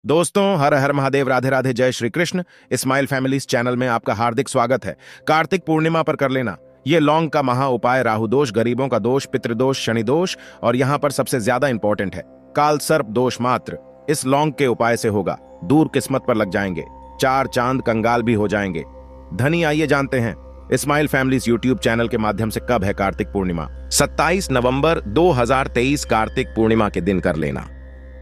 दोस्तों, हर हर महादेव, राधे राधे, जय Shri Krishna. Smile families channel में आपका हार्दिक स्वागत है। कार्तिक पूर्णिमा पर कर लेना ये लौंग का महा उपाय राहु दोष, गरीबों का दोष, पितृदोष, शनि दोष और यहाँ पर सबसे ज्यादा इंपॉर्टेंट है काल सर्प दोष मात्र इस लौंग के उपाय से होगा। दूर किस्मत पर लग जाएंगे, चार चांद कंगाल भी हो जाएंगे। धनी आइए जानते हैं स्माइल फैमिलीज यूट्यूब चैनल के माध्यम से कब है कार्तिक पूर्णिमा। 27 नवंबर 2023 कार्तिक पूर्णिमा के दिन कर लेना।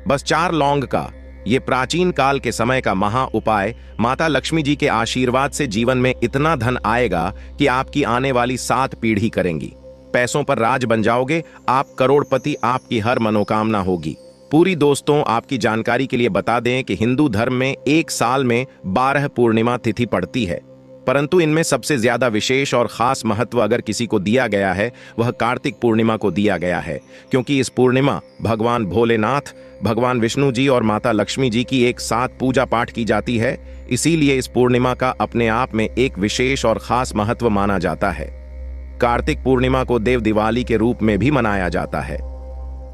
बस 4 लौंग का ये प्राचीन काल के समय का महा उपाय माता लक्ष्मी जी के आशीर्वाद से जीवन में इतना धन आएगा कि आपकी आने वाली 7 पीढ़ी करेंगी। पैसों पर राज बन जाओगे, आप करोड़पति, आपकी हर मनोकामना होगी पूरी। दोस्तों, आपकी जानकारी के लिए बता दें कि हिंदू धर्म में एक साल में 12 पूर्णिमा तिथि पड़ती है, परंतु इनमें सबसे ज्यादा विशेष और खास महत्व अगर किसी को दिया गया है वह कार्तिक पूर्णिमा को दिया गया है, क्योंकि इस पूर्णिमा भगवान भोलेनाथ, भगवान विष्णु जी और माता लक्ष्मी जी की एक साथ पूजा पाठ की जाती है। इसीलिए इस पूर्णिमा का अपने आप में एक विशेष और खास महत्व माना जाता है। कार्तिक पूर्णिमा को देव दिवाली के रूप में भी मनाया जाता है।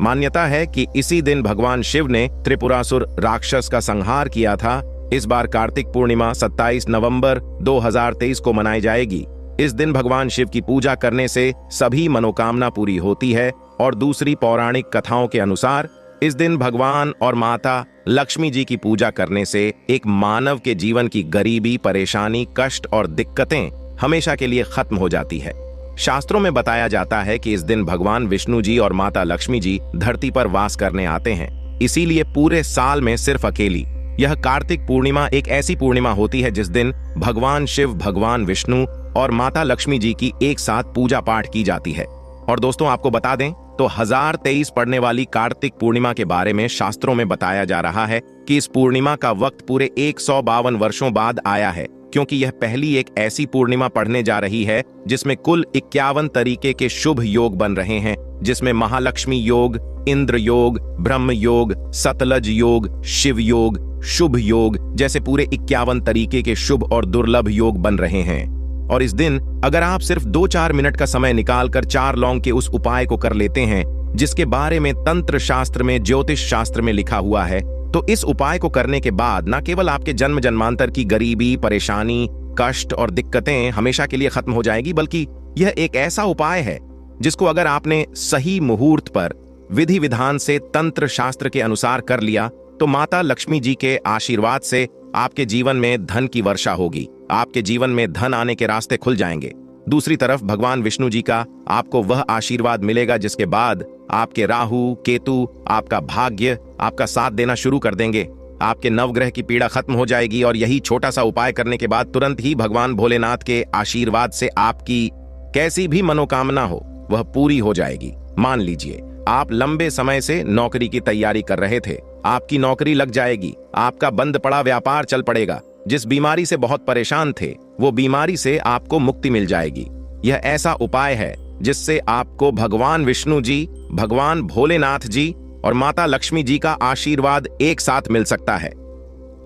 मान्यता है कि इसी दिन भगवान शिव ने त्रिपुरासुर राक्षस का संहार किया था। इस बार कार्तिक पूर्णिमा 27 नवंबर 2023 को मनाई जाएगी। इस दिन भगवान शिव की पूजा करने से सभी मनोकामना पूरी होती है और दूसरी पौराणिक कथाओं के अनुसार इस दिन भगवान और माता लक्ष्मी जी की पूजा करने से एक मानव के जीवन की गरीबी, परेशानी, कष्ट और दिक्कतें हमेशा के लिए खत्म हो जाती है। शास्त्रों में बताया जाता है कि इस दिन भगवान विष्णु जी और माता लक्ष्मी जी धरती पर वास करने आते हैं। इसीलिए पूरे साल में सिर्फ अकेली यह कार्तिक पूर्णिमा एक ऐसी पूर्णिमा होती है जिस दिन भगवान शिव, भगवान विष्णु और माता लक्ष्मी जी की एक साथ पूजा पाठ की जाती है। और दोस्तों, आपको बता दें तो 1023 पड़ने वाली कार्तिक पूर्णिमा के बारे में शास्त्रों में बताया जा रहा है कि इस पूर्णिमा का वक्त पूरे 152 वर्षों बाद आया है, क्योंकि यह पहली एक ऐसी पूर्णिमा पड़ने जा रही है जिसमें कुल 51 तरीके के शुभ योग बन रहे हैं, जिसमें महालक्ष्मी योग, इंद्र योग, ब्रह्म योग, सतलज योग, शिव योग, शुभ योग जैसे पूरे 51 तरीके के शुभ और दुर्लभ योग बन रहे हैं। और इस दिन अगर आप सिर्फ 2-4 मिनट का समय निकालकर 4 लौंग के उस उपाय को कर लेते हैं जिसके बारे में तंत्र शास्त्र में, ज्योतिष शास्त्र में लिखा हुआ है, तो इस उपाय को करने के बाद न केवल आपके जन्म जन्मांतर की गरीबी, परेशानी, कष्ट और दिक्कतें हमेशा के लिए खत्म हो जाएगी, बल्कि यह एक ऐसा उपाय है जिसको अगर आपने सही मुहूर्त पर विधि विधान से तंत्र शास्त्र के अनुसार कर लिया तो माता लक्ष्मी जी के आशीर्वाद से आपके जीवन में धन की वर्षा होगी। आपके जीवन में धन आने के रास्ते खुल जाएंगे। दूसरी तरफ भगवान विष्णु जी का आपको वह आशीर्वाद मिलेगा जिसके बाद आपके राहु, केतु, आपका भाग्य आपका साथ देना शुरू कर देंगे। आपके नवग्रह की पीड़ा खत्म हो जाएगी और यही छोटा सा उपाय करने के बाद तुरंत ही भगवान भोलेनाथ के आशीर्वाद से आपकी कैसी भी मनोकामना हो वह पूरी हो जाएगी। मान लीजिए आप लंबे समय से नौकरी की तैयारी कर रहे थे, आपकी नौकरी लग जाएगी, आपका बंद पड़ा व्यापार चल पड़ेगा, जिस बीमारी से बहुत परेशान थे वो बीमारी से आपको मुक्ति मिल जाएगी। यह ऐसा उपाय है जिससे आपको भगवान विष्णु जी, भगवान भोलेनाथ जी और माता लक्ष्मी जी का आशीर्वाद एक साथ मिल सकता है।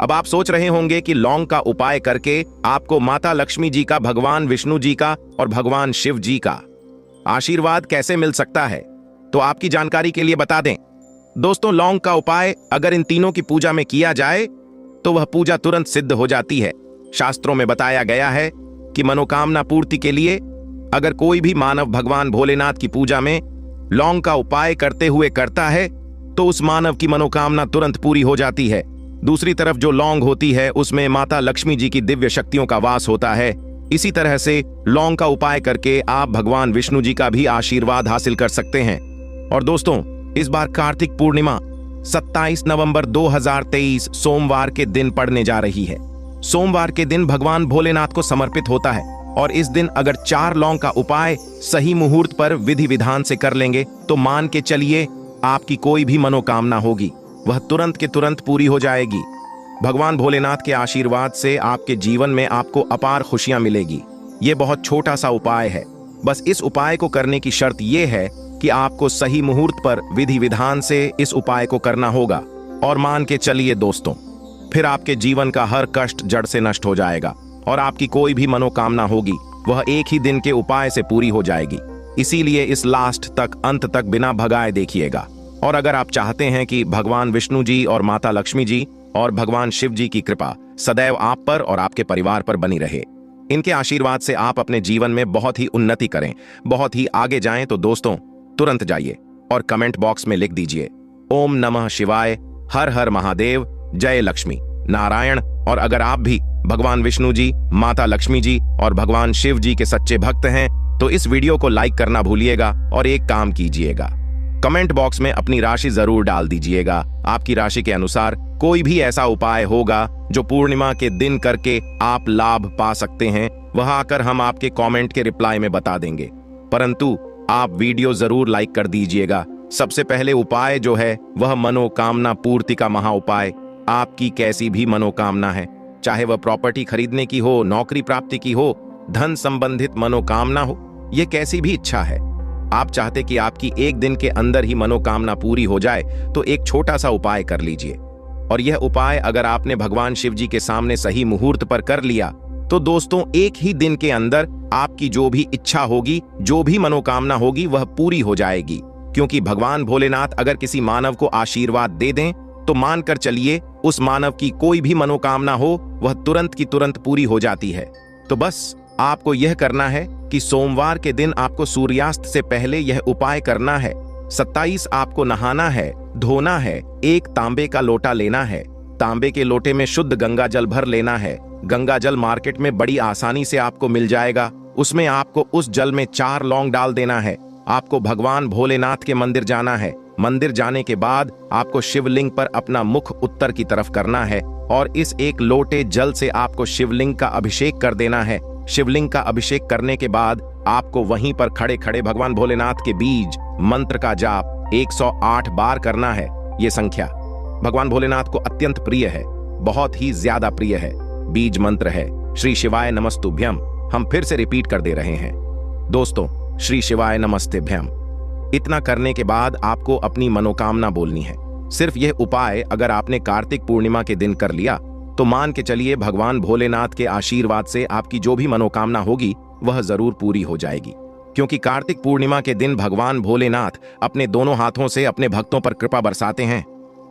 अब आप सोच रहे होंगे कि लौंग का उपाय करके आपको माता लक्ष्मी जी का, भगवान विष्णु जी का और भगवान शिव जी का आशीर्वाद कैसे मिल सकता है, तो आपकी जानकारी के लिए बता दें दोस्तों, लौंग का उपाय अगर इन तीनों की पूजा में किया जाए तो वह पूजा तुरंत सिद्ध हो जाती है। शास्त्रों में बताया गया है कि मनोकामना पूर्ति के लिए अगर कोई भी मानव भगवान भोलेनाथ की पूजा में लौंग का उपाय करते हुए करता है तो उस मानव की मनोकामना तुरंत पूरी हो जाती है। दूसरी तरफ जो लौंग होती है उसमें माता लक्ष्मी जी की दिव्य शक्तियों का वास होता है। इसी तरह से लौंग का उपाय करके आप भगवान विष्णु जी का भी आशीर्वाद हासिल कर सकते हैं। और दोस्तों, इस बार कार्तिक पूर्णिमा 27 नवंबर 2023 सोमवार के दिन पड़ने जा रही है। सोमवार के दिन भगवान भोलेनाथ को समर्पित होता है और इस दिन अगर 4 लौंग का उपाय सही मुहूर्त पर विधि विधान से कर लेंगे तो मान के चलिए आपकी कोई भी मनोकामना होगी वह तुरंत के तुरंत पूरी हो जाएगी। भगवान भोलेनाथ के आशीर्वाद से आपके जीवन में आपको अपार खुशियां मिलेगी। ये बहुत छोटा सा उपाय है। बस इस उपाय को करने की शर्त यह है कि आपको सही मुहूर्त पर विधि विधान से इस उपाय को करना होगा। और मान के चलिए दोस्तों, फिर आपके जीवन का हर कष्ट जड़ से नष्ट हो जाएगा और आपकी कोई भी मनोकामना होगी वह एक ही दिन के उपाय से पूरी हो जाएगी। इसीलिए इस लास्ट तक, अंत तक बिना भगाए देखिएगा। और अगर आप चाहते हैं कि भगवान विष्णु जी और माता लक्ष्मी जी और भगवान शिव जी की कृपा सदैव आप पर और आपके परिवार पर बनी रहे। इनके आशीर्वाद से आप अपने जीवन में बहुत ही उन्नति करें, बहुत ही आगे जाएं। तो दोस्तों तुरंत जाइए और कमेंट बॉक्स में लिख दीजिए ओम नमः शिवाय, हर हर महादेव, जय लक्ष्मी नारायण। और अगर आप भी भगवान विष्णु जी, माता लक्ष्मी जी और भगवान शिव जी के सच्चे भक्त हैं तो इस वीडियो को लाइक करना भूलिएगा और एक काम कीजिएगा, कमेंट बॉक्स में अपनी राशि जरूर डाल दीजिएगा। आपकी राशि के अनुसार कोई भी ऐसा उपाय होगा जो पूर्णिमा के दिन करके आप लाभ पा सकते हैं, वह आकर हम आपके कमेंट के रिप्लाई में बता देंगे। परंतु आप वीडियो जरूर लाइक कर दीजिएगा। सबसे पहले उपाय जो है वह मनोकामना पूर्ति का महा उपाय। आपकी कैसी भी मनोकामना है, चाहे वह प्रॉपर्टी खरीदने की हो, नौकरी प्राप्ति की हो, धन संबंधित मनोकामना हो, यह कैसी भी इच्छा है, आप चाहते कि आपकी एक दिन के अंदर ही मनोकामना पूरी हो जाए, तो एक छोटा सा उपाय कर लीजिए। और यह उपाय अगर आपने भगवान शिव जी के सामने सही मुहूर्त पर कर लिया तो दोस्तों एक ही दिन के अंदर आपकी जो भी इच्छा होगी, जो भी मनोकामना होगी, वह पूरी हो जाएगी। क्योंकि भगवान भोलेनाथ अगर किसी मानव को आशीर्वाद दे दें तो मानकर चलिए उस मानव की कोई भी मनोकामना हो वह तुरंत की तुरंत पूरी हो जाती है। तो बस आपको यह करना है कि सोमवार के दिन आपको सूर्यास्त से पहले यह उपाय करना है। 27 आपको नहाना है, धोना है, एक तांबे का लोटा लेना है, तांबे के लोटे में शुद्ध गंगा जल भर लेना है। गंगा जल मार्केट में बड़ी आसानी से आपको मिल जाएगा। उसमें आपको उस जल में 4 लौंग डाल देना है। आपको भगवान भोलेनाथ के मंदिर जाना है। मंदिर जाने के बाद आपको शिवलिंग पर अपना मुख उत्तर की तरफ करना है और इस एक लोटे जल से आपको शिवलिंग का अभिषेक कर देना है। शिवलिंग का अभिषेक करने के बाद आपको वहीं पर खड़े खड़े भगवान भोलेनाथ के बीज मंत्र का जाप 108 बार करना है। ये संख्या भगवान भोलेनाथ को अत्यंत प्रिय है, बहुत ही ज्यादा प्रिय है। बीज मंत्र है श्री शिवाय नमस्तुभ्यम। हम फिर से रिपीट कर दे रहे हैं दोस्तों, श्री शिवाय नमस्तेभ्यम। इतना करने के बाद आपको अपनी मनोकामना बोलनी है। सिर्फ यह उपाय अगर आपने कार्तिक पूर्णिमा के दिन कर लिया तो मान के चलिए भगवान भोलेनाथ के आशीर्वाद से आपकी जो भी मनोकामना होगी वह जरूर पूरी हो जाएगी। क्योंकि कार्तिक पूर्णिमा के दिन भगवान भोलेनाथ अपने दोनों हाथों से अपने भक्तों पर कृपा बरसाते हैं।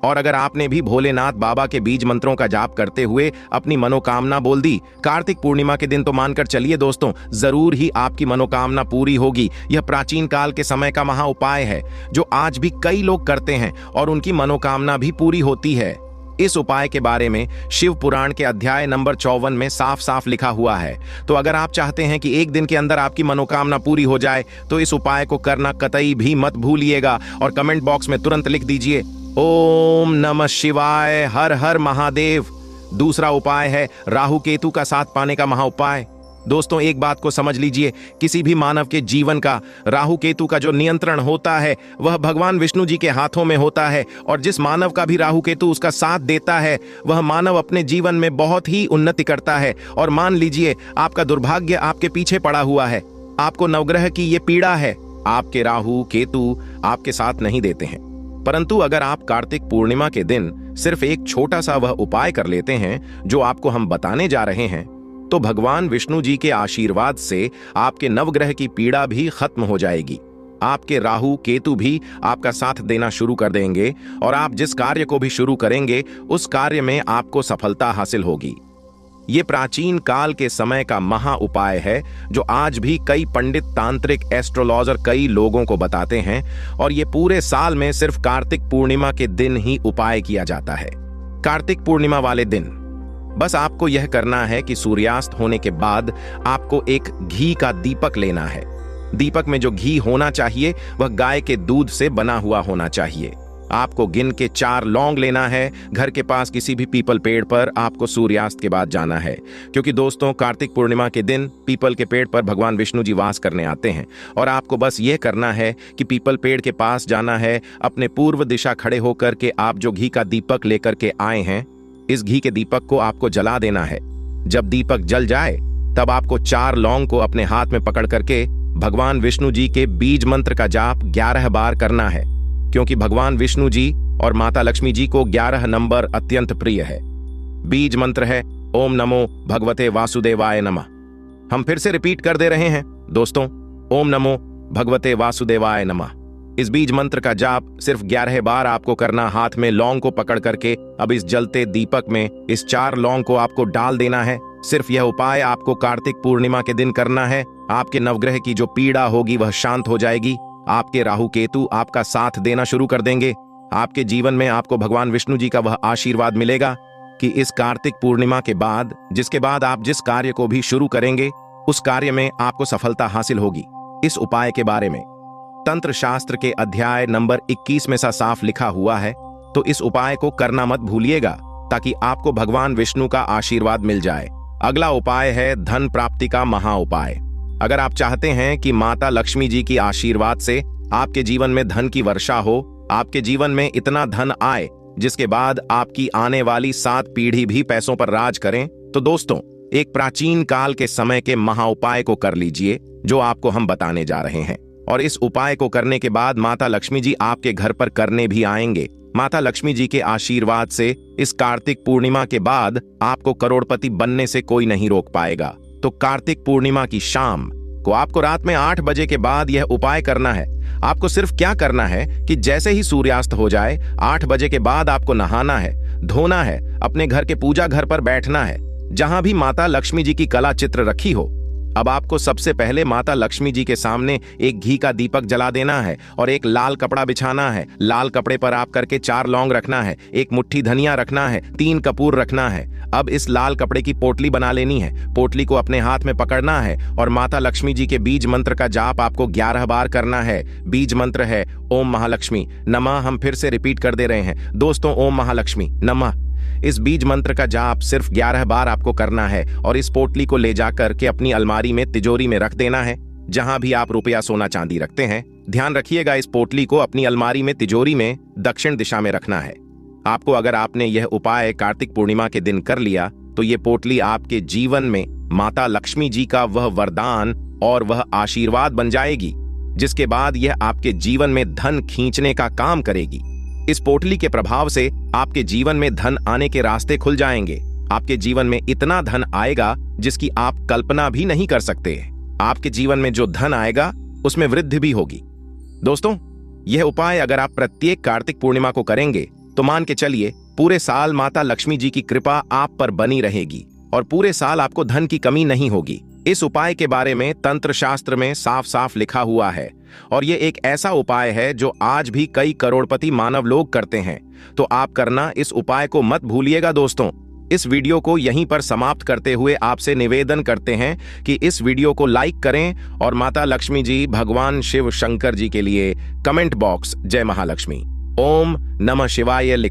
और अगर आपने भी भोलेनाथ बाबा के बीज मंत्रों का जाप करते हुए अपनी मनोकामना बोल दी कार्तिक पूर्णिमा के दिन, तो मानकर चलिए दोस्तों जरूर ही आपकी मनोकामना पूरी होगी। यह प्राचीन काल के समय का महा उपाय है जो आज भी कई लोग करते हैं और उनकी मनोकामना भी पूरी होती है। इस उपाय के बारे में शिव पुराण के अध्याय नंबर 54 में साफ साफ लिखा हुआ है। तो अगर आप चाहते हैं कि एक दिन के अंदर आपकी मनोकामना पूरी हो जाए तो इस उपाय को करना कतई भी मत भूलिएगा और कमेंट बॉक्स में तुरंत लिख दीजिए ओम नमः शिवाय, हर हर महादेव। दूसरा उपाय है राहु केतु का साथ पाने का महा उपाय। दोस्तों एक बात को समझ लीजिए, किसी भी मानव के जीवन का राहु केतु का जो नियंत्रण होता है वह भगवान विष्णु जी के हाथों में होता है। और जिस मानव का भी राहु केतु उसका साथ देता है वह मानव अपने जीवन में बहुत ही उन्नति करता है। और मान लीजिए आपका दुर्भाग्य आपके पीछे पड़ा हुआ है, आपको नवग्रह की ये पीड़ा है, आपके राहु केतु आपके साथ नहीं देते हैं। परंतु अगर आप कार्तिक पूर्णिमा के दिन सिर्फ एक छोटा सा वह उपाय कर लेते हैं जो आपको हम बताने जा रहे हैं तो भगवान विष्णु जी के आशीर्वाद से आपके नवग्रह की पीड़ा भी खत्म हो जाएगी। आपके राहु केतु भी आपका साथ देना शुरू कर देंगे और आप जिस कार्य को भी शुरू करेंगे उस कार्य में आपको सफलता हासिल होगी। ये प्राचीन काल के समय का महा उपाय है जो आज भी कई पंडित, तांत्रिक, एस्ट्रोलॉजर कई लोगों को बताते हैं। और ये पूरे साल में सिर्फ कार्तिक पूर्णिमा के दिन ही उपाय किया जाता है। कार्तिक पूर्णिमा वाले दिन बस आपको यह करना है कि सूर्यास्त होने के बाद आपको एक घी का दीपक लेना है। दीपक में जो घी होना चाहिए वह गाय के दूध से बना हुआ होना चाहिए। आपको गिन के 4 लौंग लेना है। घर के पास किसी भी पीपल पेड़ पर आपको सूर्यास्त के बाद जाना है। क्योंकि दोस्तों कार्तिक पूर्णिमा के दिन पीपल के पेड़ पर भगवान विष्णु जी वास करने आते हैं। और आपको बस यह करना है कि पीपल पेड़ के पास जाना है। अपने पूर्व दिशा खड़े होकर के आप जो घी का दीपक लेकर के आए हैं इस घी के दीपक को आपको जला देना है। जब दीपक जल जाए तब आपको 4 लौंग को अपने हाथ में पकड़ करके भगवान विष्णु जी के बीज मंत्र का जाप 11 बार करना है। क्योंकि भगवान विष्णु जी और माता लक्ष्मी जी को 11 नंबर अत्यंत प्रिय है। बीज मंत्र है ओम नमो भगवते वासुदेवाय नमः। हम फिर से रिपीट कर दे रहे हैं दोस्तों, ओम नमो भगवते वासुदेवाय नमः। इस बीज मंत्र का जाप सिर्फ 11 बार आपको करना। हाथ में लौंग को पकड़ करके अब इस जलते दीपक में इस 4 लौंग को आपको डाल देना है। सिर्फ यह उपाय आपको कार्तिक पूर्णिमा के दिन करना है। आपके नवग्रह की जो पीड़ा होगी वह शांत हो जाएगी। आपके राहु केतु आपका साथ देना शुरू कर देंगे। आपके जीवन में आपको भगवान विष्णु जी का वह आशीर्वाद मिलेगा कि इस कार्तिक पूर्णिमा के बाद, जिसके बाद आप जिस कार्य को भी शुरू करेंगे उस कार्य में आपको सफलता हासिल होगी। इस उपाय के बारे में तंत्र शास्त्र के अध्याय नंबर 21 में सा साफ लिखा हुआ है, तो इस उपाय को करना मत भूलिएगा ताकि आपको भगवान विष्णु का आशीर्वाद मिल जाए। अगला उपाय है धन प्राप्ति का महा उपाय। अगर आप चाहते हैं कि माता लक्ष्मी जी की आशीर्वाद से आपके जीवन में धन की वर्षा हो, आपके जीवन में इतना धन आए जिसके बाद आपकी आने वाली 7 पीढ़ी भी पैसों पर राज करें, तो दोस्तों एक प्राचीन काल के समय के महा उपाय को कर लीजिए जो आपको हम बताने जा रहे हैं। और इस उपाय को करने के बाद माता लक्ष्मी जी आपके घर पर करने भी आएंगे। माता लक्ष्मी जी के आशीर्वाद से इस कार्तिक पूर्णिमा के बाद आपको करोड़पति बनने से कोई नहीं रोक पाएगा। तो कार्तिक पूर्णिमा की शाम को आपको रात में 8 बजे के बाद यह उपाय करना है। आपको सिर्फ क्या करना है कि जैसे ही सूर्यास्त हो जाए 8 बजे के बाद आपको नहाना है, धोना है, अपने घर के पूजा घर पर बैठना है जहां भी माता लक्ष्मी जी की कला चित्र रखी हो। अब आपको सबसे पहले माता लक्ष्मी जी के सामने एक घी का दीपक जला देना है और एक लाल कपड़ा बिछाना है। लाल कपड़े पर आप करके 4 लौंग रखना है, एक मुट्ठी धनिया रखना है, 3 कपूर रखना है। अब इस लाल कपड़े की पोटली बना लेनी है। पोटली को अपने हाथ में पकड़ना है और माता लक्ष्मी जी के बीज मंत्र का जाप आपको 11 बार करना है। बीज मंत्र है ओम महालक्ष्मी नमः। हम फिर से रिपीट कर दे रहे हैं दोस्तों, ओम महालक्ष्मी नमः। इस बीज मंत्र का जाप सिर्फ 11 बार आपको करना है और इस पोटली को ले जाकर के अपनी अलमारी में तिजोरी में रख देना है, जहां भी आप रुपया सोना चांदी रखते हैं। ध्यान रखिएगा इस पोटली को अपनी अलमारी में तिजोरी में दक्षिण दिशा में रखना है। आपको अगर आपने यह उपाय कार्तिक पूर्णिमा के दिन कर लिया तो ये पोटली आपके जीवन में माता लक्ष्मी जी का वह वरदान और वह आशीर्वाद बन जाएगी, जिसके बाद यह आपके जीवन में धन खींचने का काम करेगी। इस पोटली के प्रभाव से आपके जीवन में धन आने के रास्ते खुल जाएंगे। आपके जीवन में इतना धन आएगा जिसकी आप कल्पना भी नहीं कर सकते। आपके जीवन में जो धन आएगा उसमें वृद्धि भी होगी। दोस्तों यह उपाय अगर आप प्रत्येक कार्तिक पूर्णिमा को करेंगे तो मान के चलिए पूरे साल माता लक्ष्मी जी की कृपा आप पर बनी रहेगी और पूरे साल आपको धन की कमी नहीं होगी। इस उपाय के बारे में तंत्र शास्त्र में साफ साफ लिखा हुआ है और ये एक ऐसा उपाय है जो आज भी कई करोड़पति मानव लोग करते हैं। तो आप करना इस उपाय को मत भूलिएगा। दोस्तों इस वीडियो को यहीं पर समाप्त करते हुए आपसे निवेदन करते हैं कि इस वीडियो को लाइक करें और माता लक्ष्मी जी भगवान शिव शंकर जी के लिए कमेंट बॉक्स जय महालक्ष्मी ओम नमः शिवाय लिख